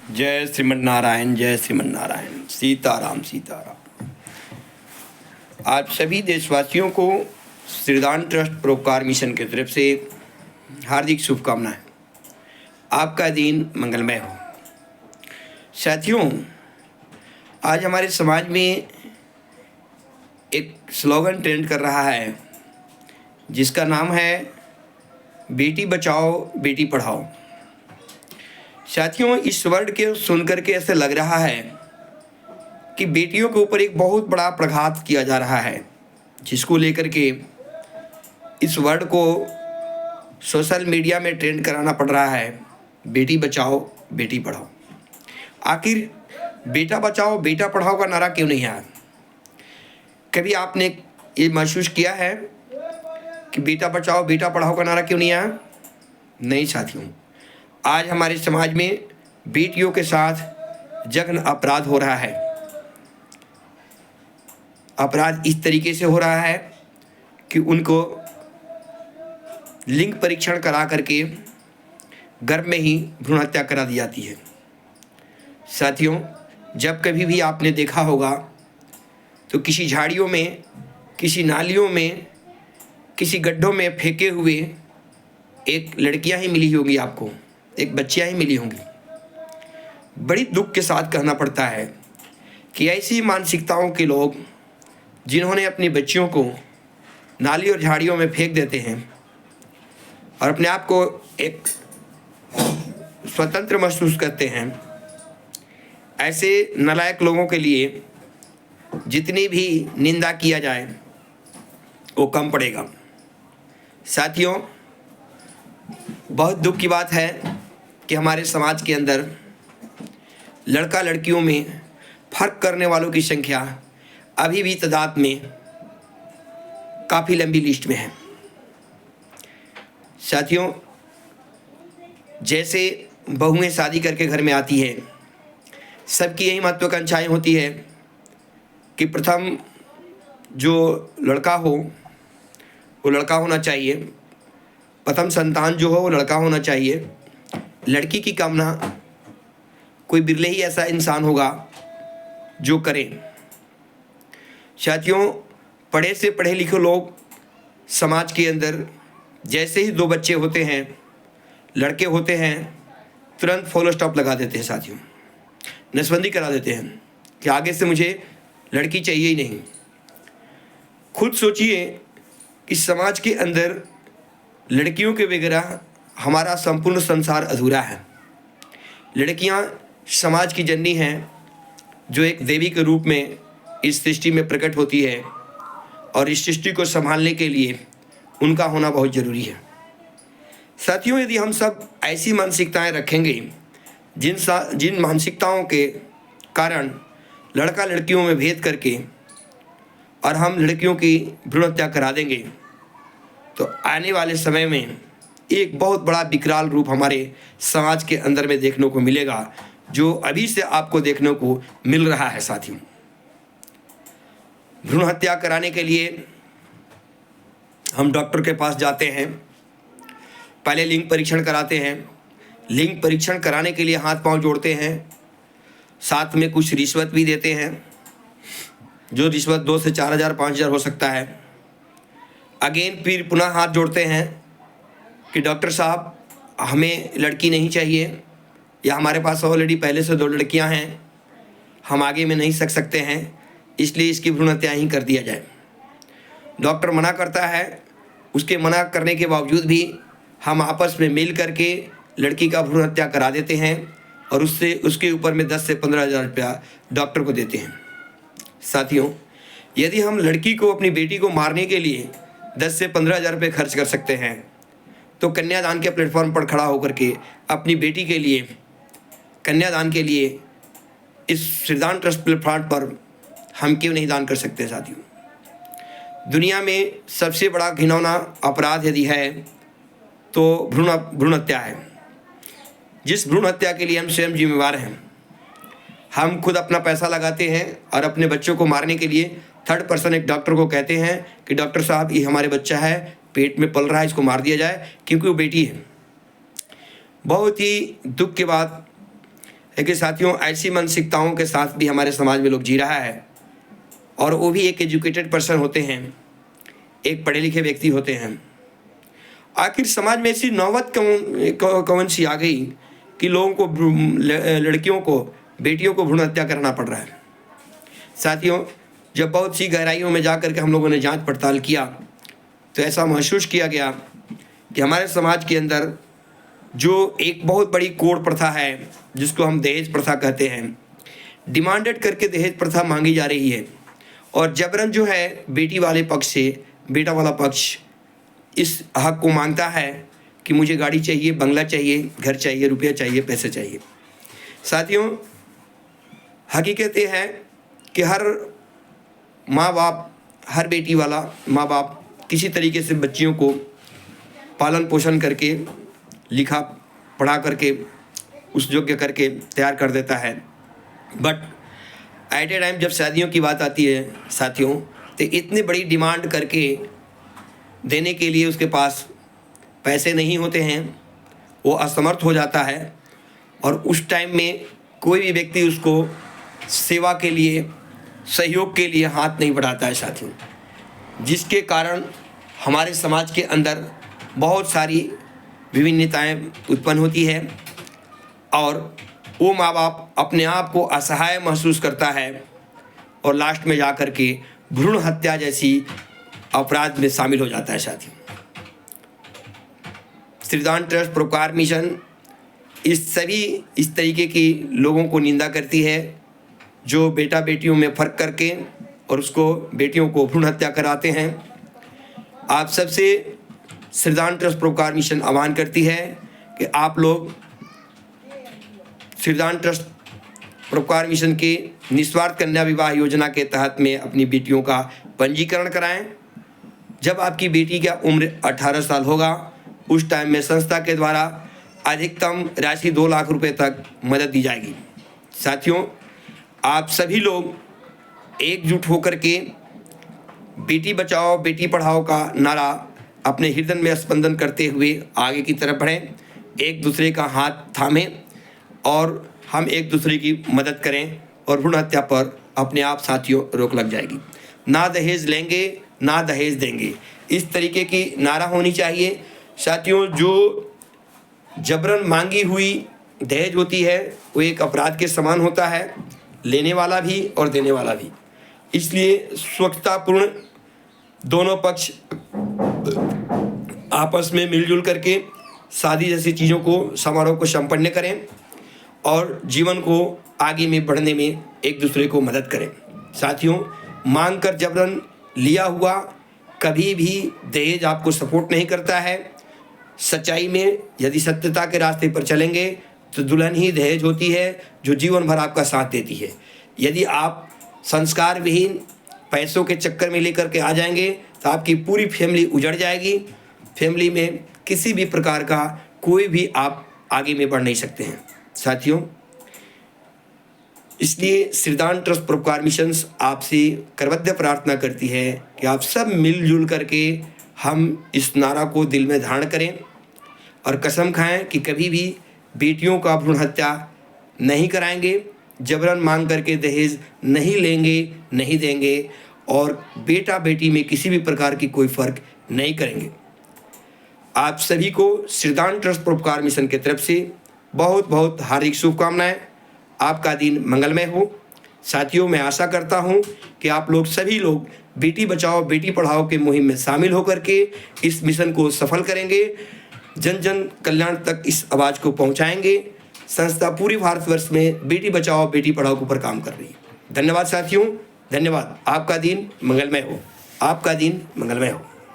जय श्रीमन नारायण, जय श्रीमन नारायण। सीताराम सीताराम। आप सभी देशवासियों को श्रीदान ट्रस्ट परोपकार मिशन की तरफ से हार्दिक शुभकामनाएं। आपका दिन मंगलमय हो। साथियों, आज हमारे समाज में एक स्लोगन ट्रेंड कर रहा है जिसका नाम है बेटी बचाओ बेटी पढ़ाओ। साथियों, इस वर्ड के सुनकर के ऐसे लग रहा है कि बेटियों के ऊपर एक बहुत बड़ा प्रघात किया जा रहा है, जिसको लेकर के इस वर्ड को सोशल मीडिया में ट्रेंड कराना पड़ रहा है। बेटी बचाओ बेटी पढ़ाओ। आखिर बेटा बचाओ बेटा पढ़ाओ का नारा क्यों नहीं आया? कभी आपने ये महसूस किया है कि बेटा बचाओ बेटा पढ़ाओ का नारा क्यों नहीं आया? नहीं साथियों, आज हमारे समाज में बेटियों के साथ जघन अपराध हो रहा है। अपराध इस तरीके से हो रहा है कि उनको लिंग परीक्षण करा करके गर्भ में ही भ्रूण हत्या करा दी जाती है। साथियों, जब कभी भी आपने देखा होगा तो किसी झाड़ियों में, किसी नालियों में, किसी गड्ढों में फेंके हुए एक लड़कियां ही मिली होंगी, आपको एक बच्चियां ही मिली होंगी। बड़ी दुख के साथ कहना पड़ता है कि ऐसी मानसिकताओं के लोग जिन्होंने अपनी बच्चियों को नाली और झाड़ियों में फेंक देते हैं और अपने आप को एक स्वतंत्र महसूस करते हैं, ऐसे नालायक लोगों के लिए जितनी भी निंदा किया जाए वो कम पड़ेगा। साथियों, बहुत दुख की बात है कि हमारे समाज के अंदर लड़का लड़कियों में फर्क करने वालों की संख्या अभी भी तादाद में काफ़ी लंबी लिस्ट में है। साथियों, जैसे बहुएं शादी करके घर में आती है, सबकी यही महत्वाकांक्षाएं होती है कि प्रथम जो लड़का हो वो लड़का होना चाहिए, प्रथम संतान जो हो वो लड़का होना चाहिए। लड़की की कामना कोई बिरले ही ऐसा इंसान होगा जो करे। साथियों, पढ़े से पढ़े लिखे लोग समाज के अंदर जैसे ही दो बच्चे होते हैं, लड़के होते हैं, तुरंत फुल स्टॉप लगा देते हैं। साथियों, नसबंदी करा देते हैं कि आगे से मुझे लड़की चाहिए ही नहीं। खुद सोचिए कि समाज के अंदर लड़कियों के बगैर हमारा संपूर्ण संसार अधूरा है। लड़कियां समाज की जननी हैं, जो एक देवी के रूप में इस सृष्टि में प्रकट होती है और इस सृष्टि को संभालने के लिए उनका होना बहुत ज़रूरी है। साथियों, यदि हम सब ऐसी मानसिकताएं रखेंगे जिन मानसिकताओं के कारण लड़का लड़कियों में भेद करके और हम लड़कियों की भ्रूण हत्या करा देंगे, तो आने वाले समय में एक बहुत बड़ा विकराल रूप हमारे समाज के अंदर में देखने को मिलेगा, जो अभी से आपको देखने को मिल रहा है। साथियों, भ्रूण हत्या कराने के लिए हम डॉक्टर के पास जाते हैं, पहले लिंग परीक्षण कराते हैं। लिंग परीक्षण कराने के लिए हाथ पांव जोड़ते हैं, साथ में कुछ रिश्वत भी देते हैं, जो रिश्वत 2 से 4 हज़ार 5 हज़ार हो सकता है। अगेन फिर पुनः हाथ जोड़ते हैं कि डॉक्टर साहब, हमें लड़की नहीं चाहिए, या हमारे पास ऑलरेडी पहले से 2 लड़कियां हैं, हम आगे में नहीं सकते हैं, इसलिए इसकी भ्रूण हत्या ही कर दिया जाए। डॉक्टर मना करता है, उसके मना करने के बावजूद भी हम आपस में मिल करके लड़की का भ्रूण हत्या करा देते हैं और उसके ऊपर में 10 से 15 हज़ार रुपया डॉक्टर को देते हैं। साथियों, यदि हम लड़की को, अपनी बेटी को मारने के लिए 10 से 15 हज़ार रुपये खर्च कर सकते हैं, तो कन्यादान के प्लेटफॉर्म पर खड़ा होकर के अपनी बेटी के लिए, कन्यादान के लिए इस श्रीदान ट्रस्ट प्लेटफॉर्म पर हम क्यों नहीं दान कर सकते? साथियों, दुनिया में सबसे बड़ा घिनौना अपराध यदि है तो भ्रूण हत्या है, जिस भ्रूण हत्या के लिए हम स्वयं जिम्मेवार हैं। हम खुद अपना पैसा लगाते हैं और अपने बच्चों को मारने के लिए थर्ड पर्सन एक डॉक्टर को कहते हैं कि डॉक्टर साहब, ये हमारे बच्चा है, पेट में पल रहा है, इसको मार दिया जाए क्योंकि वो बेटी है। बहुत ही दुख की बात, लेकिन साथियों ऐसी मानसिकताओं के साथ भी हमारे समाज में लोग जी रहा है, और वो भी एक एजुकेटेड पर्सन होते हैं, एक पढ़े लिखे व्यक्ति होते हैं। आखिर समाज में ऐसी नौबत कौन सी आ गई कि लोगों को, लड़कियों को, बेटियों को भ्रूण हत्या करना पड़ रहा है। साथियों, जब बहुत सी गहराइयों में जा कर के हम लोगों ने जांच पड़ताल किया तो ऐसा महसूस किया गया कि हमारे समाज के अंदर जो एक बहुत बड़ी कोढ़ प्रथा है, जिसको हम दहेज प्रथा कहते हैं, डिमांडेड करके दहेज प्रथा मांगी जा रही है, और जबरन जो है बेटी वाले पक्ष से बेटा वाला पक्ष इस हक को मांगता है कि मुझे गाड़ी चाहिए, बंगला चाहिए, घर चाहिए, रुपया चाहिए, पैसे चाहिए। साथियों, हकीकत ये है कि हर माँ बाप, हर बेटी वाला माँ बाप किसी तरीके से बच्चियों को पालन पोषण करके, लिखा पढ़ा करके, उस योग्य करके तैयार कर देता है। बट एट ए टाइम जब शादियों की बात आती है साथियों, तो इतनी बड़ी डिमांड करके देने के लिए उसके पास पैसे नहीं होते हैं, वो असमर्थ हो जाता है, और उस टाइम में कोई भी व्यक्ति उसको सेवा के लिए, सहयोग के लिए हाथ नहीं बढ़ाता है साथियों, जिसके कारण हमारे समाज के अंदर बहुत सारी विभिन्नताएं उत्पन्न होती है, और वो माँ बाप अपने आप को असहाय महसूस करता है, और लास्ट में जा कर के भ्रूण हत्या जैसी अपराध में शामिल हो जाता है साथियों। श्रीदान ट्रस्ट परोपकार मिशन इस तरीके की लोगों को निंदा करती है जो बेटा बेटियों में फ़र्क करके और उसको, बेटियों को भ्रूण हत्या कराते हैं। आप सबसे श्रीदान ट्रस्ट परोपकार मिशन आह्वान करती है कि आप लोग श्रीदान ट्रस्ट परोपकार मिशन के निस्वार्थ कन्या विवाह योजना के तहत में अपनी बेटियों का पंजीकरण कराएं। जब आपकी बेटी का उम्र 18 साल होगा, उस टाइम में संस्था के द्वारा अधिकतम राशि 2 लाख रुपए तक मदद दी जाएगी। साथियों, आप सभी लोग एकजुट होकर के बेटी बचाओ बेटी पढ़ाओ का नारा अपने हृदय में स्पंदन करते हुए आगे की तरफ बढ़ें, एक दूसरे का हाथ थामें और हम एक दूसरे की मदद करें, और भ्रूण हत्या पर अपने आप साथियों रोक लग जाएगी। ना दहेज लेंगे, ना दहेज देंगे, इस तरीके की नारा होनी चाहिए। साथियों, जो जबरन मांगी हुई दहेज होती है वो एक अपराध के समान होता है, लेने वाला भी और देने वाला भी। इसलिए स्वच्छतापूर्ण दोनों पक्ष आपस में मिलजुल करके शादी जैसी चीज़ों को, समारोह को संपन्न करें और जीवन को आगे में बढ़ने में एक दूसरे को मदद करें। साथियों, मांग कर जबरन लिया हुआ कभी भी दहेज आपको सपोर्ट नहीं करता है। सच्चाई में यदि सत्यता के रास्ते पर चलेंगे तो दुल्हन ही दहेज होती है जो जीवन भर आपका साथ देती है। यदि आप संस्कार विहीन पैसों के चक्कर में लेकर के आ जाएंगे तो आपकी पूरी फैमिली उजड़ जाएगी। फैमिली में किसी भी प्रकार का कोई भी आप आगे में बढ़ नहीं सकते हैं। साथियों, इसलिए श्रीदान ट्रस्ट परोपकार मिशन आपसे करबद्ध प्रार्थना करती है कि आप सब मिलजुल करके हम इस नारा को दिल में धारण करें और कसम खाएं कि कभी भी बेटियों का भ्रूण हत्या नहीं कराएंगे, जबरन मांग करके दहेज नहीं लेंगे, नहीं देंगे, और बेटा बेटी में किसी भी प्रकार की कोई फ़र्क नहीं करेंगे। आप सभी को श्रीदान ट्रस्ट परोपकार मिशन की तरफ से बहुत बहुत हार्दिक शुभकामनाएं। आपका दिन मंगलमय हो। साथियों, मैं आशा करता हूं कि आप लोग सभी लोग बेटी बचाओ बेटी पढ़ाओ के मुहिम में शामिल होकर के इस मिशन को सफल करेंगे, जन जन कल्याण तक इस आवाज़ को पहुंचाएंगे। संस्था पूरे भारतवर्ष में बेटी बचाओ बेटी पढ़ाओ के ऊपर काम कर रही है। धन्यवाद साथियों, धन्यवाद। आपका दिन मंगलमय हो, आपका दिन मंगलमय हो।